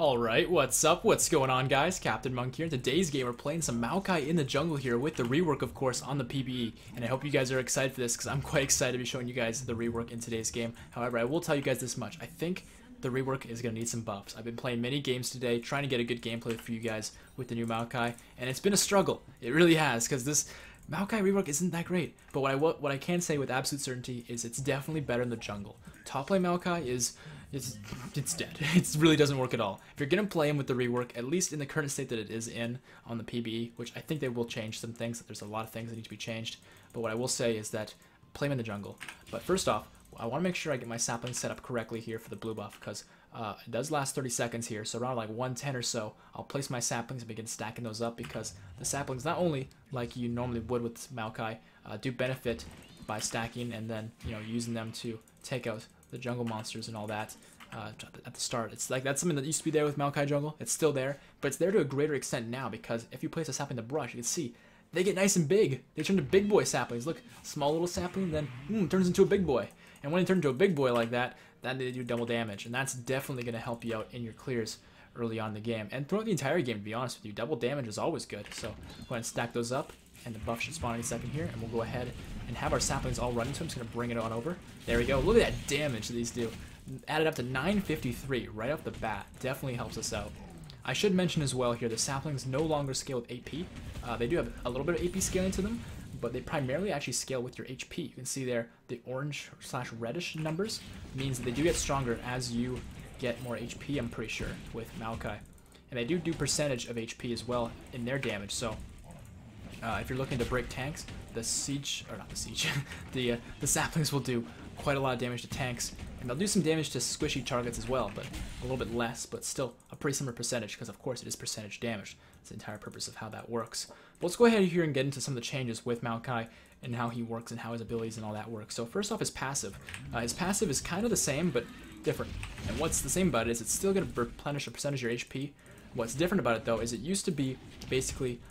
Alright, what's up? What's going on, guys? CaptainMonk here. In today's game, we're playing some Maokai in the jungle here with the rework, of course, on the PBE. And I hope you guys are excited for this because I'm quite excited to be showing you guys the rework in today's game. However, I will tell you guys this much. I think the rework is going to need some buffs. I've been playing many games today, trying to get a good gameplay for you guys with the new Maokai, and it's been a struggle. It really has, because this Maokai rework isn't that great. But what I can say with absolute certainty is it's definitely better in the jungle. Top lane Maokai is... It's dead. It really doesn't work at all. If you're going to play him with the rework, at least in the current state that it is in on the PBE, which I think they will change some things. There's a lot of things that need to be changed. But what I will say is that play him in the jungle. But first off, I want to make sure I get my saplings set up correctly here for the blue buff, because it does last 30 seconds here. So around like 110 or so, I'll place my saplings and begin stacking those up, because the saplings, not only like you normally would with Maokai, do benefit by stacking and then, you know, using them to take out the jungle monsters and all that at the start. It's like that's something that used to be there with Maokai jungle. It's still there, but it's there to a greater extent now, because if you place a sapling in the brush, you can see they get nice and big. They turn to big boy saplings. Look, small little sapling, then turns into a big boy. And when they turn into a big boy like that, then they do double damage, and that's definitely going to help you out in your clears early on in the game. And throughout the entire game, to be honest with you, double damage is always good. So go ahead and stack those up, and the buff should spawn any second here, and we'll go ahead and have our saplings all run into him. I'm just going to bring it on over. There we go. Look at that damage that these do. Added up to 953 right off the bat. Definitely helps us out. I should mention as well here, the saplings no longer scale with AP. They do have a little bit of AP scaling to them, but they primarily actually scale with your HP. You can see there the orange/reddish numbers means that they do get stronger as you get more HP, I'm pretty sure, with Maokai. And they do percentage of HP as well in their damage, so if you're looking to break tanks, the saplings will do quite a lot of damage to tanks, and they'll do some damage to squishy targets as well, but a little bit less, but still a pretty similar percentage, because of course it is percentage damage. That's the entire purpose of how that works. But let's go ahead here and get into some of the changes with Maokai and how he works and how his abilities and all that work. So first off, his passive. His passive is kind of the same, but different. And what's the same about it is it's still going to replenish a percentage of your HP. What's different about it, though, is it used to be basically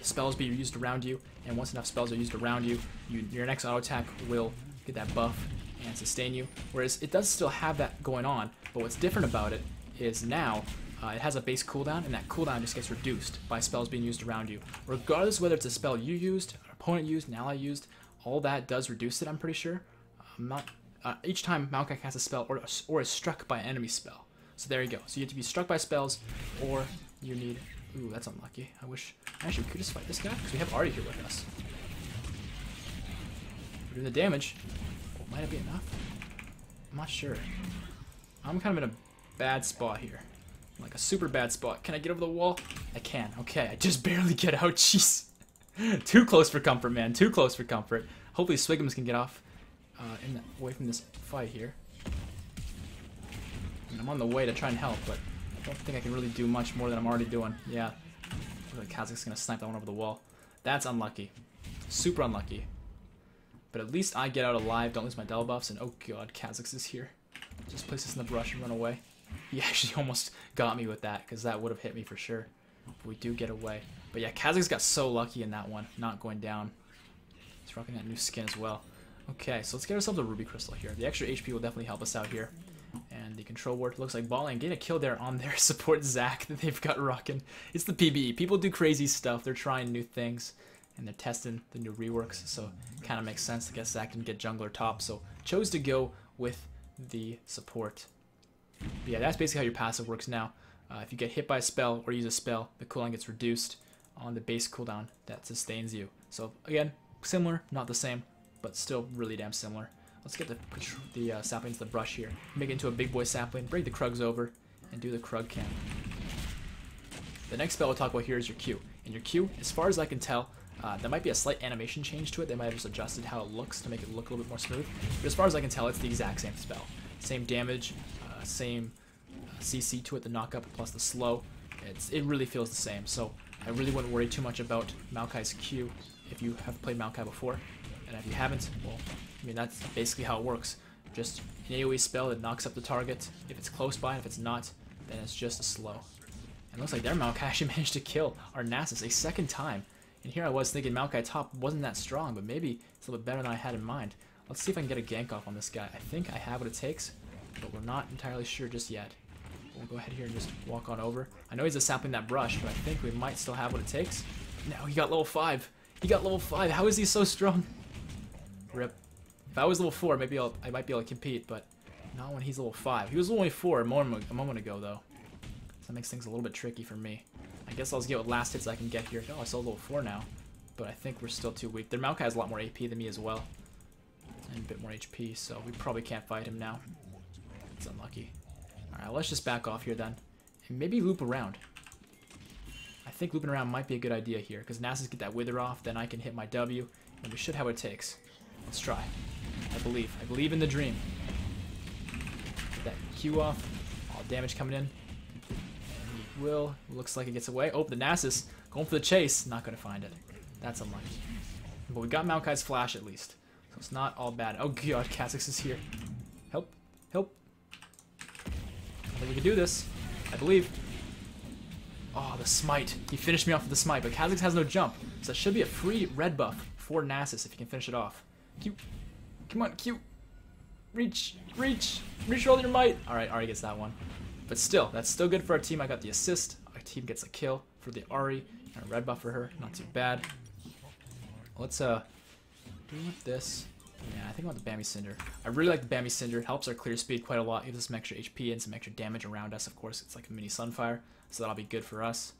spells be used around you, and once enough spells are used around you, your next auto attack will get that buff and sustain you. Whereas it does still have that going on, but what's different about it is now it has a base cooldown, and that cooldown just gets reduced by spells being used around you. Regardless whether it's a spell you used, an opponent used, an ally used, all that does reduce it, I'm pretty sure. Each time Maokai casts a spell or is struck by an enemy spell. So there you go. So you have to be struck by spells, or you need... Ooh, that's unlucky. I wish... Actually, we could just fight this guy, because we have Artie here with us. We're doing the damage. Oh, might it be enough? I'm not sure. I'm kind of in a bad spot here. Like a super bad spot. Can I get over the wall? I can. Okay, I just barely get out. Jeez. Too close for comfort, man. Too close for comfort. Hopefully Swigums can get off away from this fight here. I'm on the way to try and help, but I don't think I can really do much more than I'm already doing. Yeah, looks like Kazakh's gonna snipe that one over the wall. That's unlucky. Super unlucky. But at least I get out alive, don't lose my double buffs, and oh god, Kazakh's is here. Just place this in the brush and run away. He actually almost got me with that, because that would have hit me for sure. But we do get away. But yeah, Kazakh's got so lucky in that one, not going down. He's rocking that new skin as well. Okay, so let's get ourselves a Ruby Crystal here. The extra HP will definitely help us out here. And the control ward looks like ball and getting a kill there on their support Zac that they've got rocking. It's the PBE. People do crazy stuff. They're trying new things, and they're testing the new reworks, so it kind of makes sense. I guess Zac didn't get jungler top, so chose to go with the support. But yeah, that's basically how your passive works now. If you get hit by a spell or use a spell, the cooldown gets reduced on the base cooldown that sustains you. So again, similar, not the same, but still really damn similar. Let's get the sapling to the brush here. Make it into a big boy sapling, bring the Krugs over, and do the Krug camp. The next spell we'll talk about here is your Q. And your Q, as far as I can tell, there might be a slight animation change to it. They might have just adjusted how it looks to make it look a little bit more smooth. But as far as I can tell, it's the exact same spell. Same damage, same CC to it, the knockup plus the slow. It really feels the same. So I really wouldn't worry too much about Maokai's Q if you have played Maokai before. And if you haven't, well, I mean, that's basically how it works. Just an AoE spell that knocks up the target if it's close by, and if it's not, then it's just a slow. And it looks like their Maokai actually managed to kill our Nasus a second time. And here I was thinking Maokai top wasn't that strong, but maybe it's a little bit better than I had in mind. Let's see if I can get a gank off on this guy. I think I have what it takes, but we're not entirely sure just yet. We'll go ahead here and just walk on over. I know he's a sapling that brush, but I think we might still have what it takes. No, he got level 5. He got level 5. How is he so strong? Rip. If I was level 4, maybe I might be able to compete, but not when he's level 5. He was only 4 a moment ago, though. So that makes things a little bit tricky for me. I guess I'll just get what last hits I can get here. Oh, I still level 4 now. But I think we're still too weak. Their Maokai has a lot more AP than me as well. And a bit more HP, so we probably can't fight him now. It's unlucky. Alright, let's just back off here then. And maybe loop around. I think looping around might be a good idea here, because Nasus get that wither off, then I can hit my W, and we should have what it takes. Let's try. I believe. I believe in the dream. Get that Q off. All damage coming in. He will. Looks like it gets away. Oh, the Nasus going for the chase. Not going to find it. That's unlucky. But we got Maokai's flash at least. So it's not all bad. Oh god, Kha'Zix is here. Help. Help. I think we can do this. I believe. Oh, the smite. He finished me off with the smite, but Kha'Zix has no jump. So that should be a free red buff for Nasus if he can finish it off. Q. Come on, Q. Reach. Reach. Reach with all your might. Alright, Ahri gets that one. But still, that's still good for our team. I got the assist. Our team gets a kill for the Ahri. And a red buff for her. Not too bad. Let's do this. Yeah, I think I want the Bambi Cinder. I really like the Bambi Cinder. It helps our clear speed quite a lot. Gives us some extra HP and some extra damage around us. Of course, it's like a mini Sunfire, so that'll be good for us.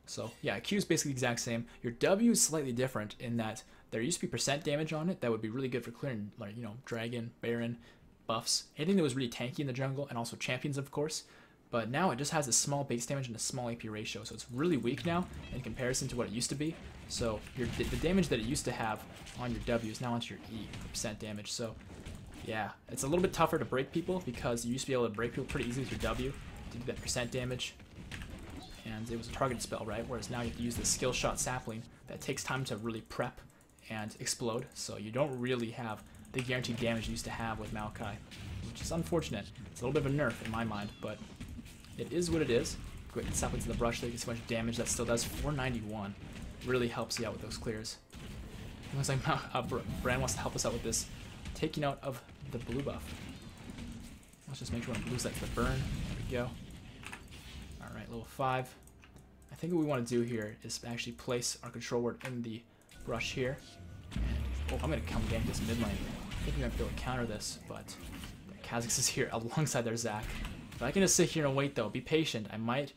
So yeah, Q is basically the exact same. Your W is slightly different in that there used to be percent damage on it. That would be really good for clearing, like, you know, Dragon, Baron, buffs, anything that was really tanky in the jungle, and also champions, of course. But now it just has a small base damage and a small AP ratio, so it's really weak now in comparison to what it used to be. So the damage that it used to have on your W is now onto your E for percent damage. So yeah, it's a little bit tougher to break people because you used to be able to break people pretty easily with your W to do that percent damage. And it was a targeted spell, right? Whereas now you have to use the skill shot sapling that takes time to really prep and explode. So you don't really have the guaranteed damage you used to have with Maokai, which is unfortunate. It's a little bit of a nerf in my mind, but it is what it is. Go ahead and sapling to the brush so you get so much damage. That still does 491. Really helps you out with those clears. It looks like Brand wants to help us out with this taking out of the blue buff. Let's just make sure we lose that to the burn. There we go. Alright, level 5. I think what we want to do here is actually place our control word in the brush here. And, oh, I'm going to come gank this mid lane. I think we might be able to counter this, but Kha'Zix is here alongside their Zac. If I can just sit here and wait though, be patient, I might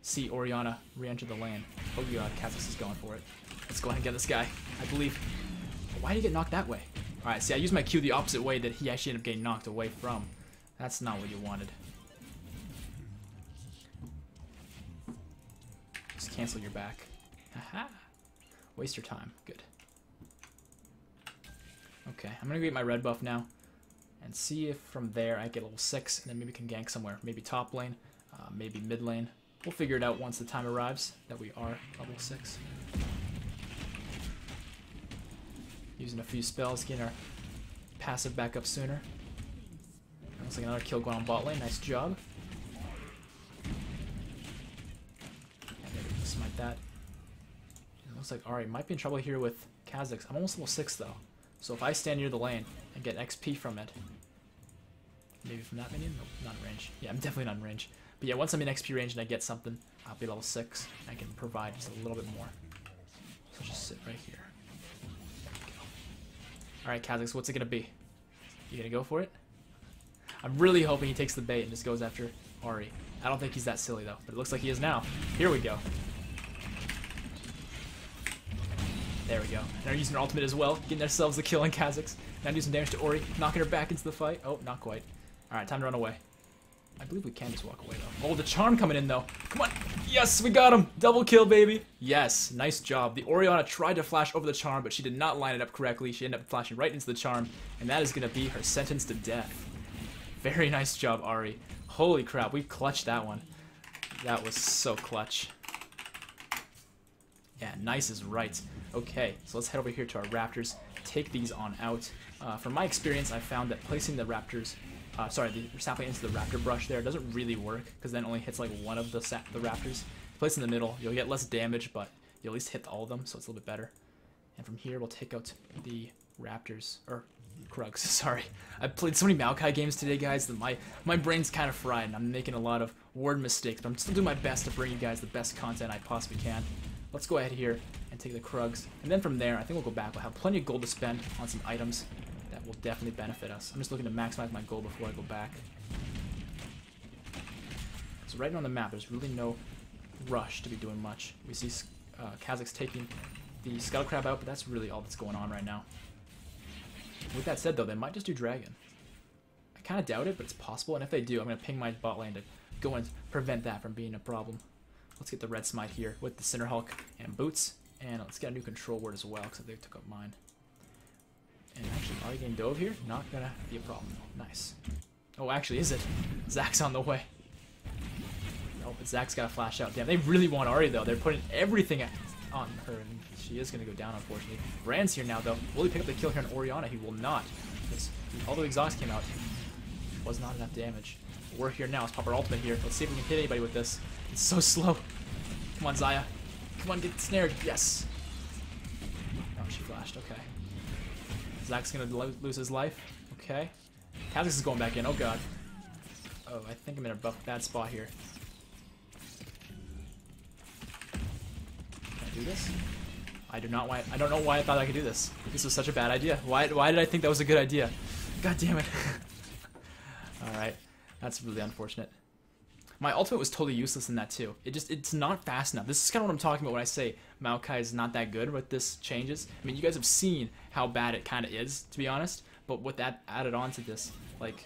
see Orianna re-enter the lane. Oh god, Kha'Zix is going for it. Let's go ahead and get this guy. I believe. Why did he get knocked that way? Alright, see, I used my Q the opposite way that he actually ended up getting knocked away from. That's not what you wanted. Just cancel your back. Haha. Waste your time. Good. Okay, I'm gonna get my red buff now and see if from there I get level 6 and then maybe can gank somewhere. Maybe top lane, maybe mid lane. We'll figure it out once the time arrives that we are level 6. Using a few spells, getting our passive back up sooner. Looks like another kill going on bot lane. Nice job. And maybe smite that. It looks like Ahri might be in trouble here with Kha'Zix. I'm almost level 6 though. So if I stand near the lane and get XP from it, maybe from that minion? Nope, not in range. Yeah, I'm definitely not in range. But yeah, once I'm in XP range and I get something, I'll be level 6. I can provide just a little bit more. So just sit right here. There we go. Alright, Kha'Zix, what's it gonna be? You gonna go for it? I'm really hoping he takes the bait and just goes after Ahri. I don't think he's that silly though, but it looks like he is now. Here we go. There we go. And they're using their ultimate as well, getting themselves the kill on Kha'Zix. Now do some damage to Ahri, knocking her back into the fight. Oh, not quite. Alright, time to run away. I believe we can just walk away though. Oh, the charm coming in though. Come on. Yes, we got him. Double kill, baby. Yes, nice job. The Orianna tried to flash over the charm, but she did not line it up correctly. She ended up flashing right into the charm, and that is going to be her sentence to death. Very nice job, Ahri. Holy crap, we clutched that one. That was so clutch. Yeah, nice is right. Okay, so let's head over here to our Raptors. Take these on out. From my experience, I found that placing the Raptors, the sapling into the Raptor brush there doesn't really work because then it only hits like one of the Raptors. Place in the middle, you'll get less damage, but you'll at least hit all of them, so it's a little bit better. And from here, we'll take out the Raptors, or Krugs, sorry. I've played so many Maokai games today, guys, that my brain's kind of fried, and I'm making a lot of word mistakes, but I'm still doing my best to bring you guys the best content I possibly can. Let's go ahead here and take the Krugs, and then from there, I think we'll go back. We'll have plenty of gold to spend on some items that will definitely benefit us. I'm just looking to maximize my gold before I go back. So right now on the map, there's really no rush to be doing much. We see Kazakhs taking the Scuttle Crab out, but that's really all that's going on right now. With that said, though, they might just do Dragon. I kind of doubt it, but it's possible, and if they do, I'm going to ping my bot lane to go and prevent that from being a problem. Let's get the red smite here with the Cinder Hulk and boots, and let's get a new control word as well, because they took up mine. And actually, are you getting dove here? Not going to be a problem, though. Nice. Oh, actually, is it? Zach's on the way. Oh, but Zach's got to flash out. Damn, they really want Ahri, though. They're putting everything on her, and she is going to go down, unfortunately. Brand's here now, though. Will he pick up the kill here on Orianna? He will not. Although exhaust came out, was not enough damage. We're here now. Let's pop our ultimate here. Let's see if we can hit anybody with this. It's so slow. Come on, Xayah. Come on, get snared. Yes. Oh, she flashed. Okay. Zach's going to lose his life. Okay. Kazakhs is going back in. Oh, God. Oh, I think I'm in a bad spot here. Can I do this? I don't know why I thought I could do this. This was such a bad idea. Why did I think that was a good idea? God damn it. Alright. That's really unfortunate. My ultimate was totally useless in that too. It's not fast enough. This is kind of what I'm talking about when I say Maokai is not that good with this changes. I mean, you guys have seen how bad it kind of is, to be honest. But with that added on to this, like,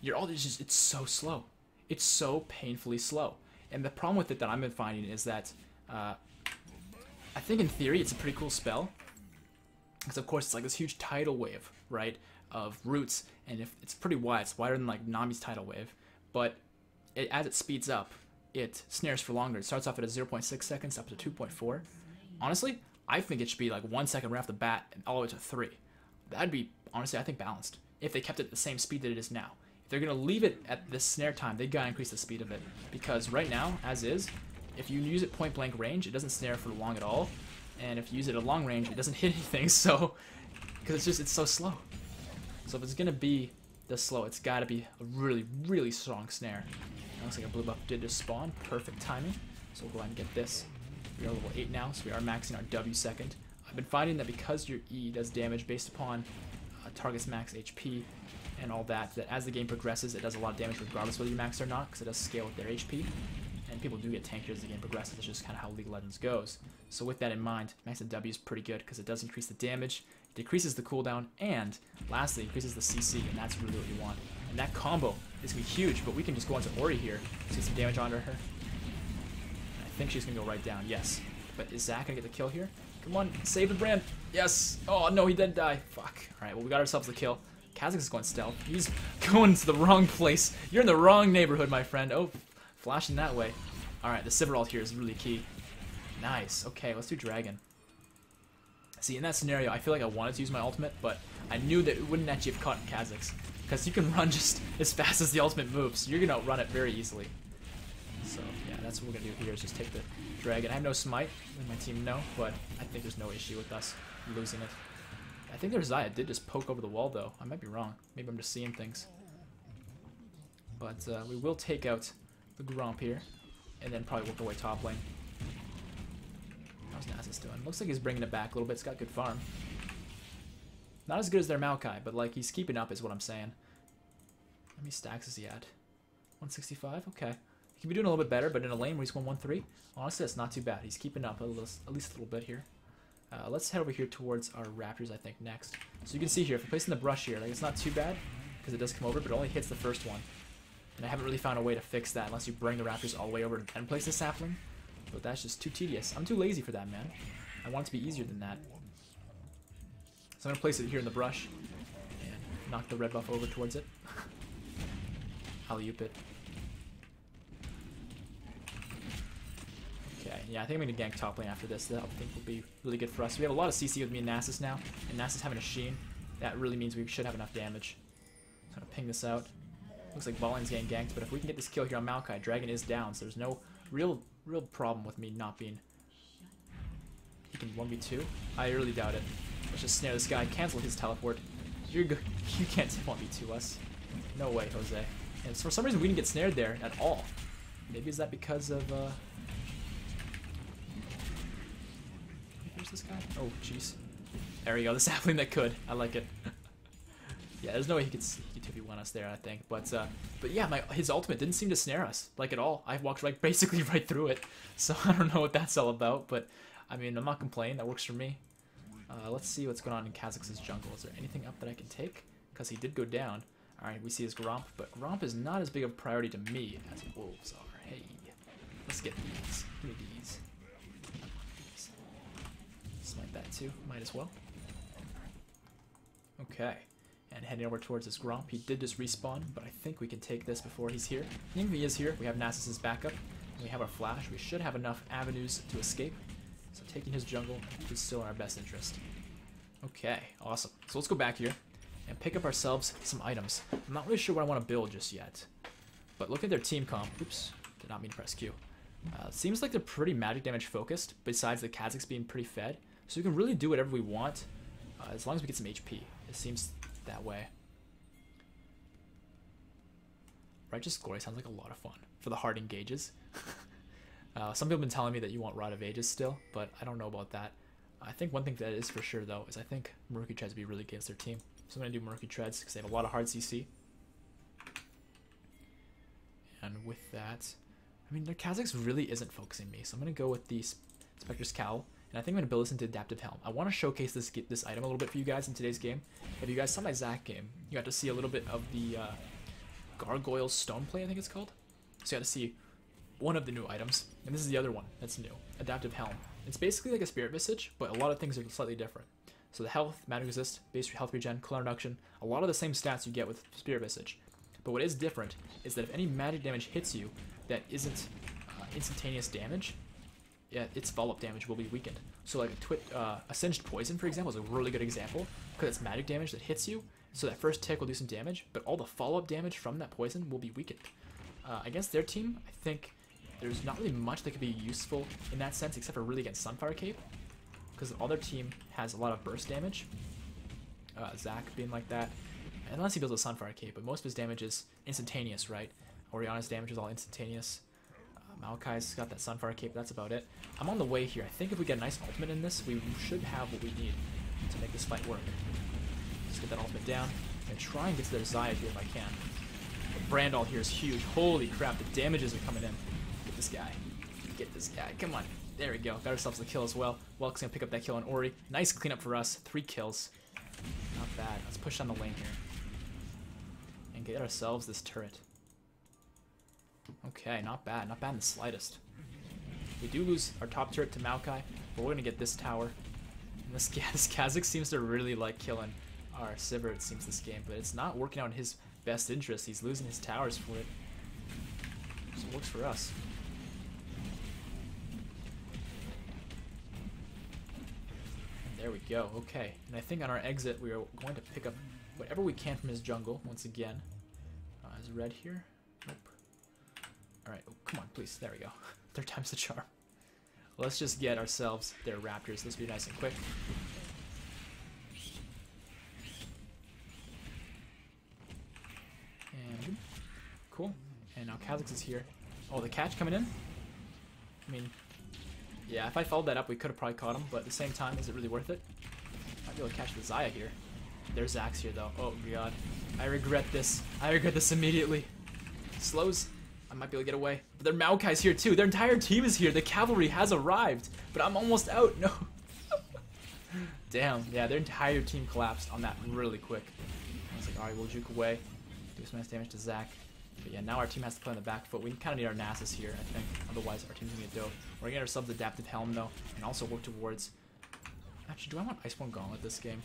your ult is just, it's so slow. It's so painfully slow. And the problem with it that I've been finding is that, I think in theory it's a pretty cool spell. Because of course it's like this huge tidal wave, right, of roots. And if it's pretty wide, it's wider than like Nami's tidal wave. But as it speeds up, it snares for longer. It starts off at a 0.6 seconds up to 2.4. Honestly, I think it should be like 1 second right off the bat and all the way to 3. That'd be, honestly, I think balanced. If they kept it at the same speed that it is now. If they're going to leave it at this snare time, they got to increase the speed of it. Because right now, as is, if you use it point blank range, it doesn't snare for long at all. And if you use it at long range, it doesn't hit anything. So, because it's so slow. So if it's going to be this slow, it's got to be a really, really strong snare. It looks like a blue buff did just spawn. Perfect timing. So we'll go ahead and get this. We are level 8 now, so we are maxing our W second. I've been finding that because your E does damage based upon a target's max HP and all that, that as the game progresses, it does a lot of damage regardless whether you max or not, because it does scale with their HP. And people do get tankier as the game progresses. It's just kind of how League of Legends goes. So with that in mind, maxing W is pretty good because it does increase the damage, it decreases the cooldown, and lastly, increases the CC, and that's really what you want. And that combo is going to be huge, but we can just go onto Ori here, see some damage onto her. I think she's going to go right down, yes. But is Zach going to get the kill here? Come on, save the brand. Yes. Oh, no, he did die. Fuck. All right, well, we got ourselves the kill. Kazakhs is going stealth. He's going to the wrong place. You're in the wrong neighborhood, my friend. Oh, flashing that way. All right, the Sivir ult here is really key. Nice. Okay, let's do Dragon. See, in that scenario, I feel like I wanted to use my ultimate, but I knew that it wouldn't actually have caught Kazakhs. Because you can run just as fast as the ultimate moves. You're going to outrun it very easily. So, yeah, that's what we're going to do here is just take the Dragon. I have no smite, let my team know, but I think there's no issue with us losing it. I think their Xayah did just poke over the wall, though. I might be wrong. Maybe I'm just seeing things. But we will take out the Gromp here, and then probably work our way top lane. How's Nasus doing? Looks like he's bringing it back a little bit. It's got good farm. Not as good as their Maokai, but like he's keeping up is what I'm saying. How many stacks is he at? 165? Okay. He can be doing a little bit better, but in a lane where he's going 1-3, honestly, that's not too bad. He's keeping up at least a little bit here. Let's head over here towards our Raptors, I think, next. So you can see here, if we're placing the brush here, like it's not too bad, because it does come over, but it only hits the first one. And I haven't really found a way to fix that unless you bring the Raptors all the way over and then place the sapling. But that's just too tedious. I'm too lazy for that, man. I want it to be easier than that. So I'm going to place it here in the brush and knock the red buff over towards it. Alley-oop it. Okay, yeah, I think I'm going to gank top lane after this. That I think will be really good for us. We have a lot of CC with me and Nasus now, and Nasus having a Sheen. That really means we should have enough damage. So I'm going to ping this out. Looks like bot lane's getting ganked, but if we can get this kill here on Maokai, Dragon is down, so there's no real problem with me not being... He can 1v2? I really doubt it. Let's just snare this guy, cancel his teleport. You're good. You can't 1v2 us. No way, Jose. And for some reason we didn't get snared there at all. Maybe is that because of where's this guy? Oh jeez. There we go, the sapling that could. I like it. Yeah, there's no way he could 2v1 us there, I think. But yeah, his ultimate didn't seem to snare us, like, at all. I walked basically right through it. So I don't know what that's all about, but I mean, I'm not complaining. That works for me. Let's see what's going on in Kha'Zix's jungle. Is there anything up that I can take? Because he did go down. Alright, we see his Gromp, but Gromp is not as big of a priority to me as wolves are. Hey, let's get these. Give me these. Smite that too. Might as well. Okay. And heading over towards this Gromp. He did just respawn, but I think we can take this before he's here. I think if he is here, we have Nasus's backup. And we have our flash. We should have enough avenues to escape. So taking his jungle is still in our best interest. Okay, awesome. So let's go back here and pick up ourselves some items. I'm not really sure what I want to build just yet. But look at their team comp. Oops, did not mean to press Q. Seems like they're pretty magic damage focused, besides the Kha'Zix being pretty fed. So we can really do whatever we want, as long as we get some HP. It seems that way. Righteous Glory sounds like a lot of fun for the hard engages. Some people have been telling me that you want Rod of Ages still, but I don't know about that. I think one thing that is for sure, though, is I think Murky Treads would be really against their team. So I'm going to do Murky Treads because they have a lot of hard CC. And with that, I mean, their Kha'Zix really isn't focusing me, so I'm going to go with the Spectre's Cowl. And I think I'm going to build this into Adaptive Helm. I want to showcase this item a little bit for you guys in today's game. If you guys saw my Zac game, you got to see a little bit of the Gargoyle Stone Play, I think it's called. So you got to see one of the new items, and this is the other one that's new, Adaptive Helm. It's basically like a Spirit Visage, but a lot of things are slightly different. So the health, magic resist, base health regen, cooldown reduction, a lot of the same stats you get with Spirit Visage. But what is different is that if any magic damage hits you that isn't instantaneous damage, yeah, its follow-up damage will be weakened. So like a Singed Poison, for example, is a really good example, because it's magic damage that hits you, so that first tick will do some damage, but all the follow-up damage from that poison will be weakened. Against their team, I think there's not really much that could be useful in that sense, except for really against Sunfire Cape, because all their team has a lot of burst damage. Zac being like that, unless he builds a Sunfire Cape, but most of his damage is instantaneous, right? Orianna's damage is all instantaneous. Maokai's got that Sunfire Cape, that's about it. I'm on the way here. I think if we get a nice ultimate in this, we should have what we need to make this fight work. Just get that ultimate down, and try and get to their Xayah here if I can. The Brandall here is huge. Holy crap, the damages are coming in. Get this guy. Get this guy. Come on. There we go. Got ourselves the kill as well. Welk's gonna pick up that kill on Ori. Nice cleanup for us. 3 kills. Not bad. Let's push down the lane here. And get ourselves this turret. Okay, not bad. Not bad in the slightest. We do lose our top turret to Maokai, but we're gonna get this tower. And this Kha'Zix seems to really like killing our Sivir, it seems, this game, but it's not working out in his best interest. He's losing his towers for it. So it works for us. And there we go. Okay, and I think on our exit we are going to pick up whatever we can from his jungle once again. Is red here? Nope. Alright, oh, come on, please. There we go. 3rd time's the charm. Let's just get ourselves their raptors. This will be nice and quick. And cool. And now Kha'Zix is here. Oh, the catch coming in? I mean, yeah, if I followed that up, we could have probably caught him, but at the same time, is it really worth it? Might be able to catch the Xayah here. There's Zac's here, though. Oh, God. I regret this. I regret this immediately. Slows. I might be able to get away. But their Maokai's here too. Their entire team is here. The cavalry has arrived. But I'm almost out. No. Damn. Yeah, their entire team collapsed on that really quick. I was like, alright, we'll juke away. Do some nice damage to Zac. But yeah, now our team has to play on the back foot. We kind of need our Nasus here, I think. Otherwise, our team's going to get dope. We're going to get ourselves Adaptive Helm, though. And also work towards... Actually, do I want Iceborne Gauntlet this game?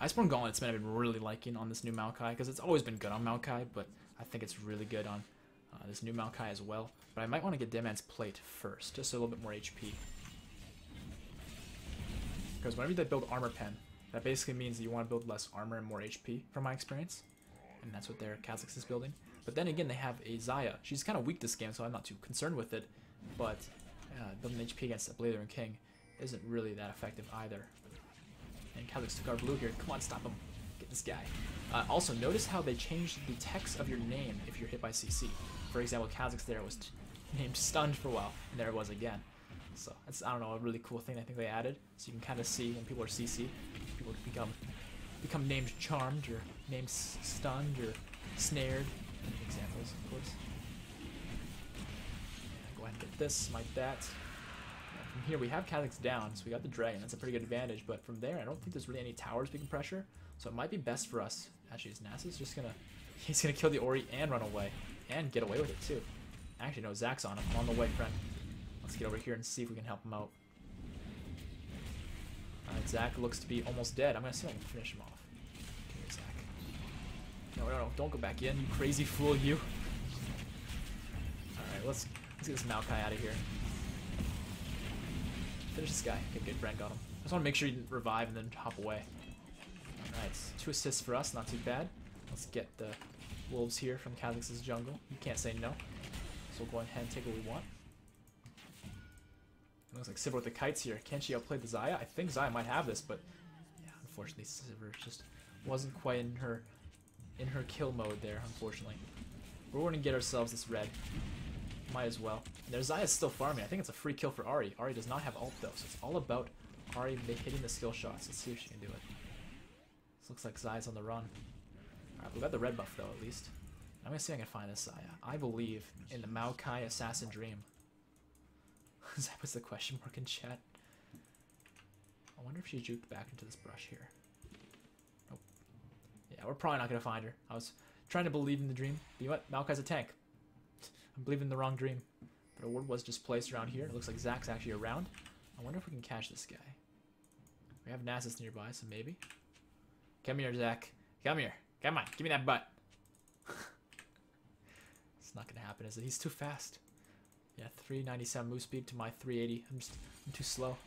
Iceborne Gauntlet's been I've been really liking on this new Maokai. Because it's always been good on Maokai. But I think it's really good on... this new Maokai as well, but I might want to get Deadman's Plate first, just a little bit more HP. Because whenever they build Armor Pen, that basically means that you want to build less armor and more HP, from my experience. And that's what their Kha'Zix is building. But then again, they have a Xayah. She's kind of weak this game, so I'm not too concerned with it. But building HP against a Blazer and King isn't really that effective either. And Kha'Zix took our blue here. Come on, stop him. Get this guy. Also, notice how they changed the text of your name if you're hit by CC. For example, Kha'Zix there was named Stunned for a while, and there it was again. So that's, I don't know, a really cool thing I think they added. So you can kind of see when people are CC, people become named Charmed or named Stunned or Snared. Examples, of course. Yeah, go ahead and get this, smite that. From here we have Kha'Zix down, so we got the dragon. That's a pretty good advantage. But from there, I don't think there's really any towers we can pressure. So it might be best for us. Actually, is Nasus just gonna? He's gonna kill the Ori and run away, and get away with it too. Actually, no, Zach's on him. I'm on the way, friend. Let's get over here and see if we can help him out. Alright, Zach looks to be almost dead. I'm gonna see if I can finish him off. Come here, Zach. No, don't go back in, you crazy fool, you. Alright, let's get this Maokai out of here. Finish this guy. Okay, good, Brent got him. I just want to make sure he didn't revive and then hop away. Alright, 2 assists for us, not too bad. Let's get the wolves here from Kha'Zix's jungle. You can't say no. So we'll go ahead and take what we want. It looks like Sivir with the kites here. Can she outplay the Xayah? I think Xayah might have this, but yeah, unfortunately Sivir just wasn't quite in her kill mode there, unfortunately. We're going to get ourselves this red. Might as well. And their Xayah's still farming. I think it's a free kill for Ahri. Ahri does not have ult though, so it's all about Ahri hitting the skill shots. Let's see if she can do it. This looks like Xayah's on the run. Alright, we got the red buff though, at least. I'm gonna see if I can find this Xayah. I believe in the Maokai Assassin Dream. That was the question mark in chat. I wonder if she juked back into this brush here. Nope. Yeah, we're probably not gonna find her. I was trying to believe in the dream. But you know what? Maokai's a tank. I'm believing in the wrong dream. But a ward was just placed around here. It looks like Zach's actually around. I wonder if we can catch this guy. We have Nasus nearby, so maybe. Come here, Zach. Come here. Come on, give me that butt. It's not gonna happen, is it? He's too fast. Yeah, 397 move speed to my 380. I'm too slow.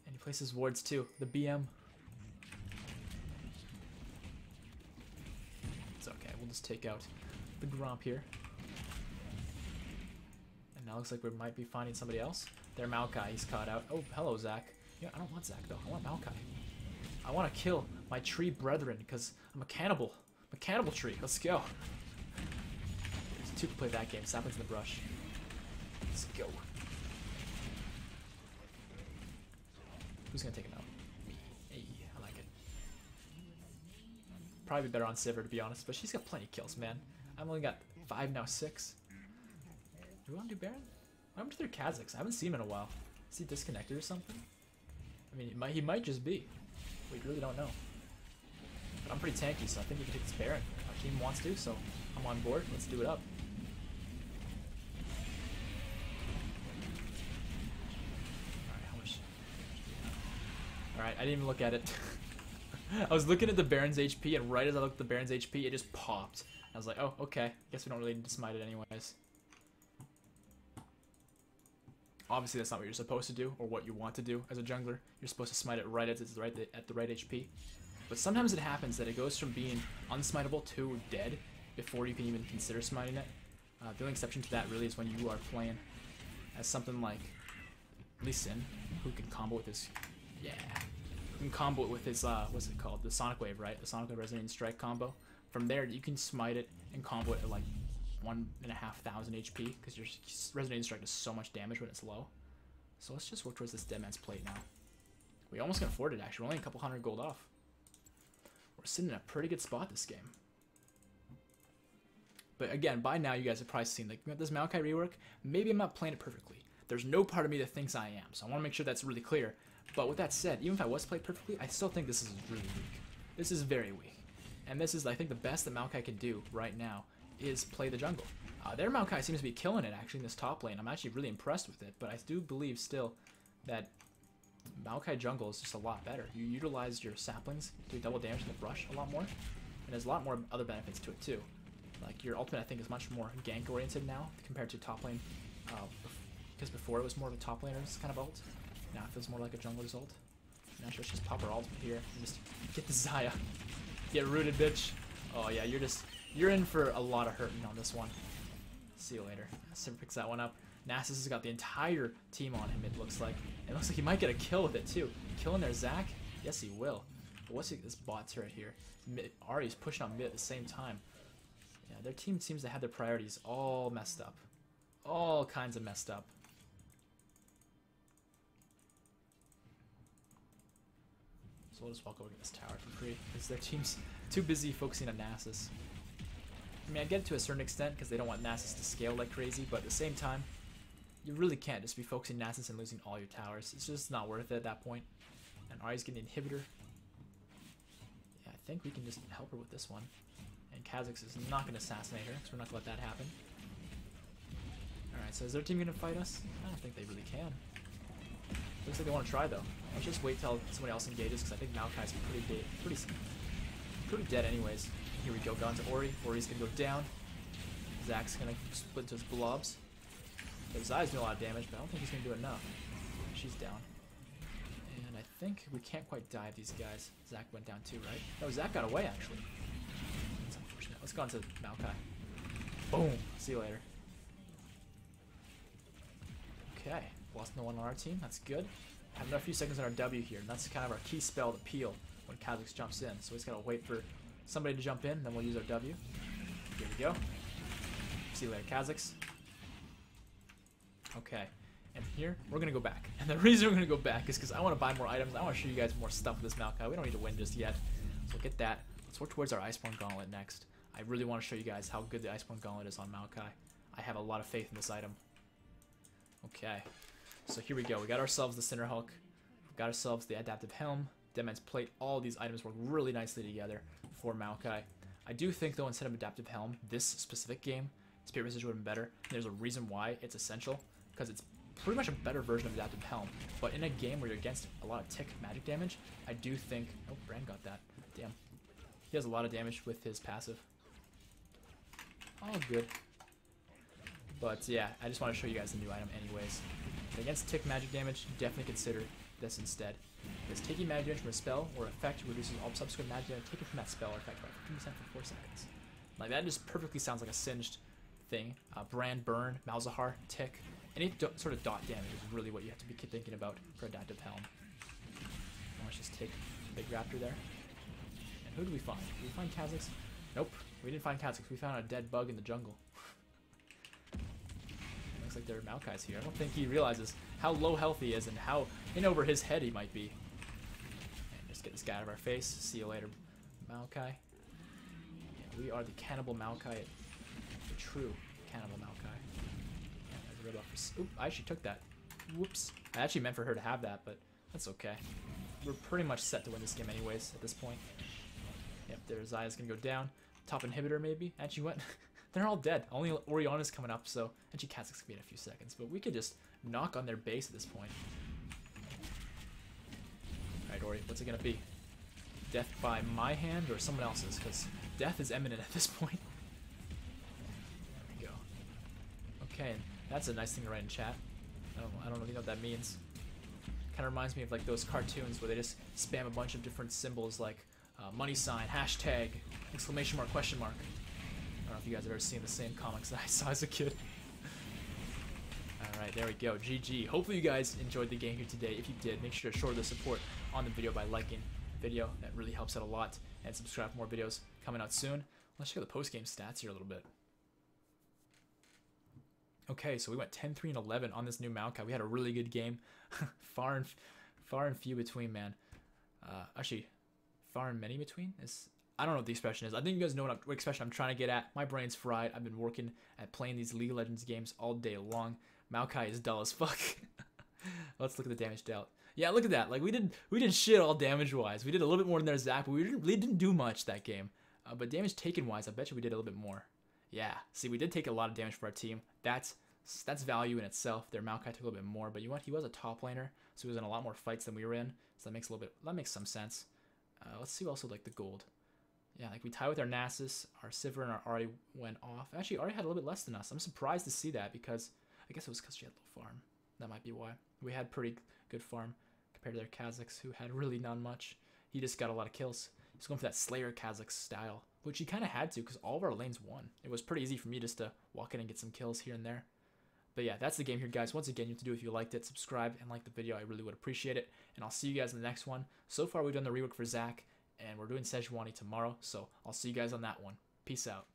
And he places wards too. The BM. It's okay. We'll just take out the Gromp here. And now looks like we might be finding somebody else. There, Maokai. He's caught out. Oh, hello, Zach. Yeah, I don't want Zach though. I want Maokai. I want to kill my tree brethren because I'm a cannibal. I'm a cannibal tree. Let's go. There's 2 to play that game. Sapling's in the brush. Let's go. Who's gonna take him out? Me. Hey, I like it. Probably better on Sivir to be honest, but she's got plenty of kills, man. I've only got 5 now, 6. Do we want to do Baron? What happened to their Kha'Zix? I haven't seen him in a while. Is he disconnected or something? I mean, he might just be. We really don't know. But I'm pretty tanky, so I think we can take this Baron. Our team wants to, so I'm on board. Let's do it up. Alright, how much? Alright, I didn't even look at it. I was looking at the Baron's HP, and right as I looked at the Baron's HP, it just popped. I was like, oh, okay. Guess we don't really need to smite it anyways. Obviously, that's not what you're supposed to do, or what you want to do as a jungler. You're supposed to smite it right at the right HP. But sometimes it happens that it goes from being unsmiteable to dead before you can even consider smiting it. The only exception to that really is when you are playing as something like Lee Sin, who can combo with his, who can combo it with his, what's it called? The Sonic Wave, right? The Sonic Wave Resonating Strike combo. From there, you can smite it and combo it at like 1,500 HP because your Resonating Strike does so much damage when it's low. So let's just work towards this Dead Man's Plate now. We almost can afford it actually. We're only a couple hundred gold off. We're sitting in a pretty good spot this game. But again, by now you guys have probably seen like this Maokai rework. Maybe I'm not playing it perfectly. There's no part of me that thinks I am, so I want to make sure that's really clear. But with that said, even if I was played perfectly, I still think this is really weak. This is very weak. And this is, I think, the best that Maokai can do right now is play the jungle. Their Maokai seems to be killing it actually in this top lane. I'm actually really impressed with it, but I do believe still that Maokai jungle is just a lot better. You utilize your saplings to do double damage in the brush a lot more, and there's a lot more other benefits to it too. Like your ultimate, I think, is much more gank oriented now compared to top lane, because before it was more of a top laner's kind of ult. Now it feels more like a jungler's ult. Now let's just pop our ultimate here and just get the Xayah. Get rooted, bitch. Oh yeah, you're in for a lot of hurting on this one. See you later. Sivir picks that one up. Nasus has got the entire team on him, it looks like. It looks like he might get a kill with it too. Killing their Zach? Yes, he will. But what's this bot turret here? Ahri's pushing on mid at the same time. Yeah, their team seems to have their priorities all messed up. all kinds of messed up. So we'll just walk over to this tower for free, because their team's too busy focusing on Nasus. I mean, I get it to a certain extent, because they don't want Nasus to scale like crazy, but at the same time, you really can't just be focusing Nasus and losing all your towers. It's just not worth it at that point. And Ahri's getting an inhibitor. Yeah, I think we can just help her with this one. And Kha'Zix is not going to assassinate her, so we're not going to let that happen. Alright, so is their team going to fight us? I don't think they really can. Looks like they want to try, though. Let's just wait till somebody else engages, because I think Maokai's pretty dead anyways. Here we go, gone to Ori. Ori's going to go down. Zach's going to split into his blobs. His eyes do a lot of damage, but I don't think he's going to do enough. She's down. And I think we can't quite dive these guys. Zach went down too, right? No, Zach got away, actually. That's unfortunate. Let's go on to Maokai. Boom! See you later. Okay. Lost no one on our team. That's good. Have another few seconds on our W here, and that's kind of our key spell to peel when Kha'Zix jumps in. So we just got to wait for somebody to jump in, then we'll use our W. Here we go. See you later, Kha'Zix. Okay, and here, we're going to go back. And the reason we're going to go back is because I want to buy more items. I want to show you guys more stuff with this Maokai. We don't need to win just yet. So we'll get that. Let's work towards our Iceborne Gauntlet next. I really want to show you guys how good the Iceborne Gauntlet is on Maokai. I have a lot of faith in this item. Okay, so here we go. We got ourselves the Cinder Hulk. We got ourselves the Adaptive Helm, Dead Man's Plate. All these items work really nicely together for Maokai. I do think, though, instead of Adaptive Helm, this specific game, Spirit Message would have been better. And there's a reason why it's essential. Because it's pretty much a better version of Adaptive Helm. But in a game where you're against a lot of tick magic damage, I do think... Oh, Brand got that. Damn. He has a lot of damage with his passive. All good. But yeah, I just want to show you guys the new item anyways. But against tick magic damage, definitely consider this instead. Because taking magic damage from a spell or effect reduces all subsequent magic damage taken from that spell or effect by 15% for 4 seconds. Like, that just perfectly sounds like a singed thing. Brand, Burn, Malzahar, Tick. Any sort of dot damage is really what you have to be thinking about for Adaptive Helm. Let's just take the big raptor there. And who do we find? Did we find Kha'Zix? Nope, we didn't find Kha'Zix. We found a dead bug in the jungle. Looks like there are Maokai's here. I don't think he realizes how low health he is and how in over his head he might be. And just get this guy out of our face. See you later, Maokai. Yeah, we are the Cannibal Maokai. The true Cannibal Maokai. Oop, I actually took that. Whoops. I actually meant for her to have that, but that's okay. We're pretty much set to win this game anyways at this point. Yep, their Zaya's gonna go down. Top inhibitor maybe. And she went. They're all dead. Only Oriana's coming up, so and she Kha'Zix can be in a few seconds. But we could just knock on their base at this point. Alright, Ori, what's it gonna be? Death by my hand or someone else's? Because death is imminent at this point. There we go. Okay. That's a nice thing to write in chat. I don't really know what that means. Kind of reminds me of like those cartoons where they just spam a bunch of different symbols like money sign, hashtag, exclamation mark, question mark. I don't know if you guys have ever seen the same comics that I saw as a kid. Alright, there we go. GG. Hopefully you guys enjoyed the game here today. If you did, make sure to show the support on the video by liking the video. That really helps out a lot. And subscribe for more videos coming out soon. Let's check out the post-game stats here a little bit. Okay, so we went 10-3 and 11 on this new Maokai. We had a really good game. far and few between, man. Actually, far and many between is I don't know what the expression is. I think you guys know what expression I'm trying to get at. My brain's fried. I've been working at playing these League of Legends games all day long. Maokai is dull as fuck. Let's look at the damage dealt. Yeah, look at that. Like we did shit all damage wise. We did a little bit more than their Zach, but we didn't do much that game. But damage taken wise, I bet you we did a little bit more. Yeah, see, we did take a lot of damage for our team. That's value in itself. Their Maokai took a little bit more, but you know what? He was a top laner, so he was in a lot more fights than we were in. So that makes some sense. Let's see also like the gold. Yeah, like we tied with our Nasus, our Sivir, and our Ahri went off. Actually, Ahri had a little bit less than us. I'm surprised to see that because I guess it was because she had low farm. That might be why. We had pretty good farm compared to their Kha'Zix, who had really not much. He just got a lot of kills. He's going for that Slayer Kha'Zix style, which he kind of had to because all of our lanes won. It was pretty easy for me just to walk in and get some kills here and there. But yeah, that's the game here, guys. Once again, you have to do if you liked it, subscribe and like the video. I really would appreciate it. And I'll see you guys in the next one. So far, we've done the rework for Zach, and we're doing Sejuani tomorrow. So I'll see you guys on that one. Peace out.